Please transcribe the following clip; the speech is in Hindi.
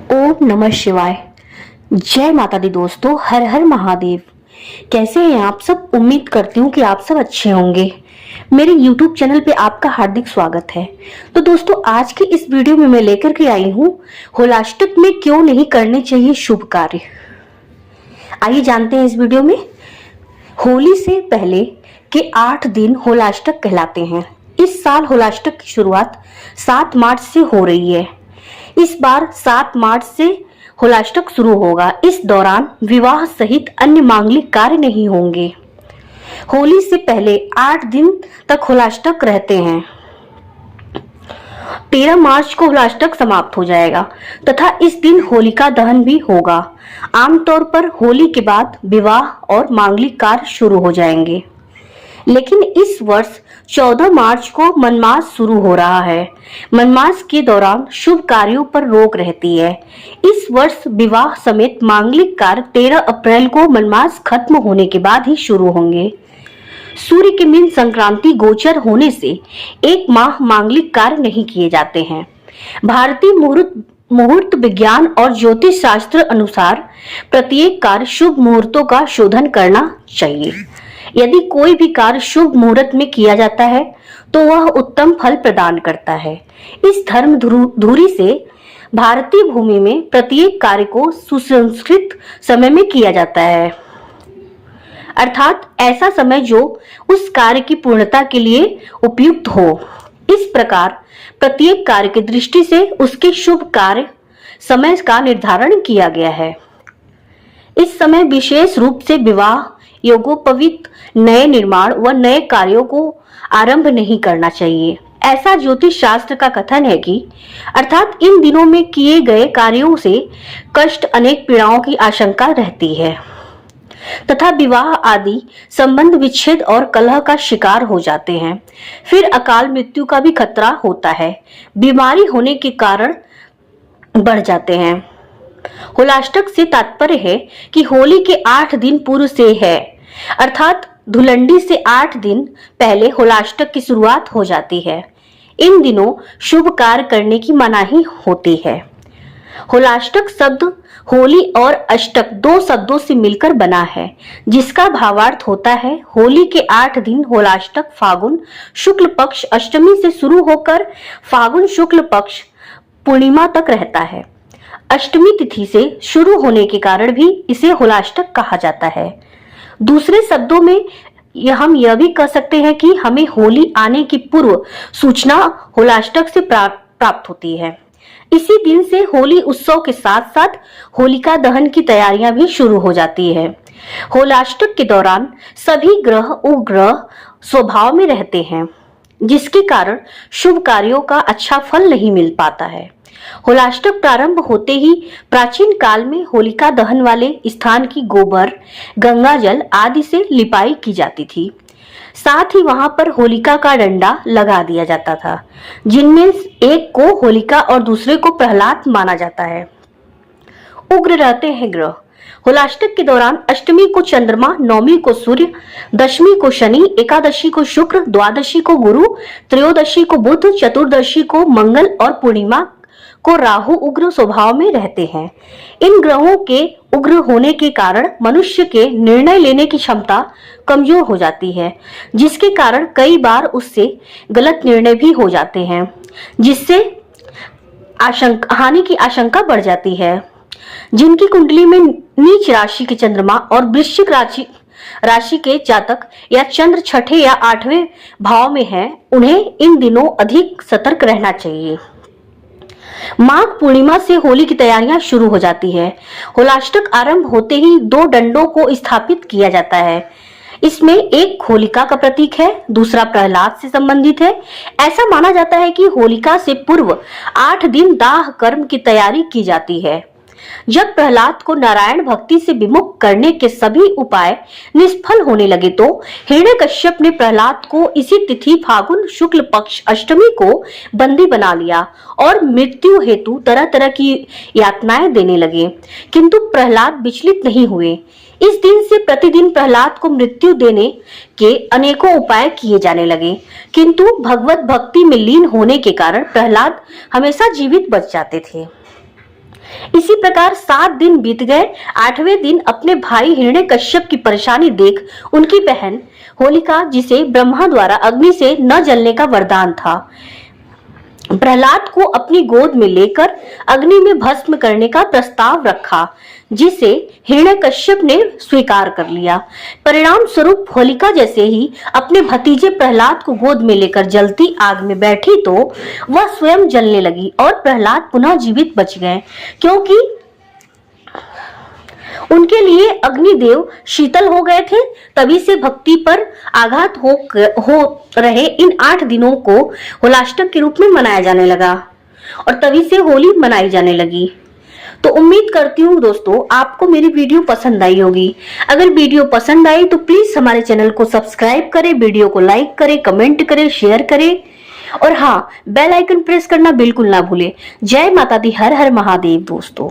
ओम नमः शिवाय। जय माता दी दोस्तों, हर हर महादेव। कैसे हैं आप सब? उम्मीद करती हूँ कि आप सब अच्छे होंगे। मेरे YouTube चैनल पे आपका हार्दिक स्वागत है। तो दोस्तों, आज की इस वीडियो में मैं लेकर के आई हूँ होलाष्टक में क्यों नहीं करने चाहिए शुभ कार्य। आइए जानते हैं इस वीडियो में। होली से पहले के 8 दिन होलाष्टक कहलाते हैं। इस साल होलाष्टक की शुरुआत 7 मार्च से हो रही है। इस बार 7 मार्च से होलाष्टक शुरू होगा। इस दौरान विवाह सहित अन्य मांगलिक कार्य नहीं होंगे। होली से पहले 8 दिन तक होलाष्टक रहते हैं। 13 मार्च को होलाष्टक समाप्त हो जाएगा तथा इस दिन होलिका दहन भी होगा। आमतौर पर होली के बाद विवाह और मांगलिक कार्य शुरू हो जाएंगे, लेकिन इस वर्ष 14 मार्च को मनमास शुरू हो रहा है। मनमास के दौरान शुभ कार्यों पर रोक रहती है। इस वर्ष विवाह समेत मांगलिक कार्य 13 अप्रैल को मनमास खत्म होने के बाद ही शुरू होंगे। सूर्य के मीन संक्रांति गोचर होने से 1 माह मांगलिक कार्य नहीं किए जाते हैं। भारतीय मुहूर्त विज्ञान और ज्योतिष शास्त्र अनुसार प्रत्येक कार्य शुभ मुहूर्तों का शोधन करना चाहिए। यदि कोई भी कार्य शुभ मुहूर्त में किया जाता है तो वह उत्तम फल प्रदान करता है। इस धर्म धुरी से भारतीय भूमि में प्रत्येक कार्य को सुसंस्कृत समय में किया जाता है, अर्थात ऐसा समय जो उस कार्य की पूर्णता के लिए उपयुक्त हो। इस प्रकार प्रत्येक कार्य की दृष्टि से उसके शुभ कार्य समय का निर्धारण किया गया है। इस समय विशेष रूप से विवाह, योगोपवीत, नए निर्माण व नए कार्यों को आरंभ नहीं करना चाहिए। ऐसा ज्योतिष शास्त्र का कथन है कि अर्थात इन दिनों में किए गए कार्यों से कष्ट, अनेक पीड़ाओं की आशंका रहती है तथा विवाह आदि संबंध विच्छेद और कलह का शिकार हो जाते हैं। फिर अकाल मृत्यु का भी खतरा होता है। बीमारी होने के कारण बढ़ जाते हैं। होलाष्टक से तात्पर्य है कि होली के 8 दिन पूर्व से है, अर्थात धुलंडी से 8 दिन पहले होलाष्टक की शुरुआत हो जाती है। इन दिनों शुभ कार्य करने की मनाही होती है। होलाष्टक शब्द होली और अष्टक 2 शब्दों से मिलकर बना है, जिसका भावार्थ होता है होली के 8 दिन। होलाष्टक फागुन शुक्ल पक्ष अष्टमी से शुरू होकर फागुन शुक्ल पक्ष पूर्णिमा तक रहता है। अष्टमी तिथि से शुरू होने के कारण भी इसे होलाष्टक कहा जाता है। दूसरे शब्दों में हम यह भी कह सकते हैं कि हमें होली आने की पूर्व सूचना होलाष्टक से प्राप्त होती है। इसी दिन से होली उत्सव के साथ साथ होलिका दहन की तैयारियां भी शुरू हो जाती है। होलाष्टक के दौरान सभी ग्रह उपग्रह स्वभाव में रहते हैं, जिसके कारण शुभ कार्यों का अच्छा फल नहीं मिल पाता है। होलाष्टक प्रारंभ होते ही प्राचीन काल में होलिका दहन वाले स्थान की गोबर, गंगा जल आदि से लिपाई की जाती थी। साथ ही वहां पर होलिका का डंडा लगा दिया जाता था, जिनमें एक को होलिका और दूसरे को प्रहलाद माना जाता है। उग्र रहते हैं ग्रह। होलाष्टक के दौरान अष्टमी को चंद्रमा, नवमी को सूर्य, दशमी को शनि, एकादशी को शुक्र, द्वादशी को गुरु, त्रयोदशी को बुध, चतुर्दशी को मंगल और पूर्णिमा को राहु उग्र स्वभाव में रहते हैं। इन ग्रहों के उग्र होने के कारण मनुष्य के निर्णय लेने की क्षमता कमजोर हो जाती है, जिसके कारण कई बार उससे गलत निर्णय भी हो जाते हैं, जिससे हानि की आशंका बढ़ जाती है। जिनकी कुंडली में नीच राशि के चंद्रमा और वृश्चिक राशि के जातक या चंद्र 6ठे या 8वें भाव में है, उन्हें इन दिनों अधिक सतर्क रहना चाहिए। माघ पूर्णिमा से होली की तैयारियां शुरू हो जाती है। होलाष्टक आरंभ होते ही 2 डंडों को स्थापित किया जाता है। इसमें एक होलिका का प्रतीक है, दूसरा प्रहलाद से संबंधित है। ऐसा माना जाता है कि होलिका से पूर्व 8 दिन दाह कर्म की तैयारी की जाती है। जब प्रहलाद को नारायण भक्ति से विमुख करने के सभी उपाय निष्फल होने लगे तो हिरण्यकश्यप ने प्रहलाद को इसी तिथि फागुन शुक्ल पक्ष अष्टमी को बंदी बना लिया और मृत्यु हेतु तरह तरह की यातनाएं देने लगे, किंतु प्रहलाद विचलित नहीं हुए। इस दिन से प्रतिदिन प्रहलाद को मृत्यु देने के अनेकों उपाय किए जाने लगे, किंतु भगवत भक्ति में लीन होने के कारण प्रहलाद हमेशा जीवित बच जाते थे। इसी प्रकार 7 दिन बीत गए। 8वें दिन अपने भाई हिरण्यकश्यप की परेशानी देख उनकी बहन होलिका, जिसे ब्रह्मा द्वारा अग्नि से न जलने का वरदान था, प्रहलाद को अपनी गोद में लेकर अग्नि में भस्म करने का प्रस्ताव रखा, जिसे हिरण्यकश्यप ने स्वीकार कर लिया। परिणाम स्वरूप होलिका जैसे ही अपने भतीजे प्रहलाद को गोद में लेकर जलती आग में बैठी तो वह स्वयं जलने लगी और प्रहलाद पुनः जीवित बच गए, क्योंकि उनके लिए अग्निदेव शीतल हो गए थे। तभी से भक्ति पर आघात हो रहे इन 8 दिनों को होलाष्टक के रूप में मनाया जाने लगा और तभी से होली मनाई जाने लगी। तो उम्मीद करती हूँ दोस्तों आपको मेरी वीडियो पसंद आई होगी। अगर वीडियो पसंद आई तो प्लीज हमारे चैनल को सब्सक्राइब करें, वीडियो को लाइक करें, कमेंट करें, शेयर करें और हाँ, बेल आइकन प्रेस करना बिल्कुल ना भूलें। जय माता दी, हर हर महादेव दोस्तों।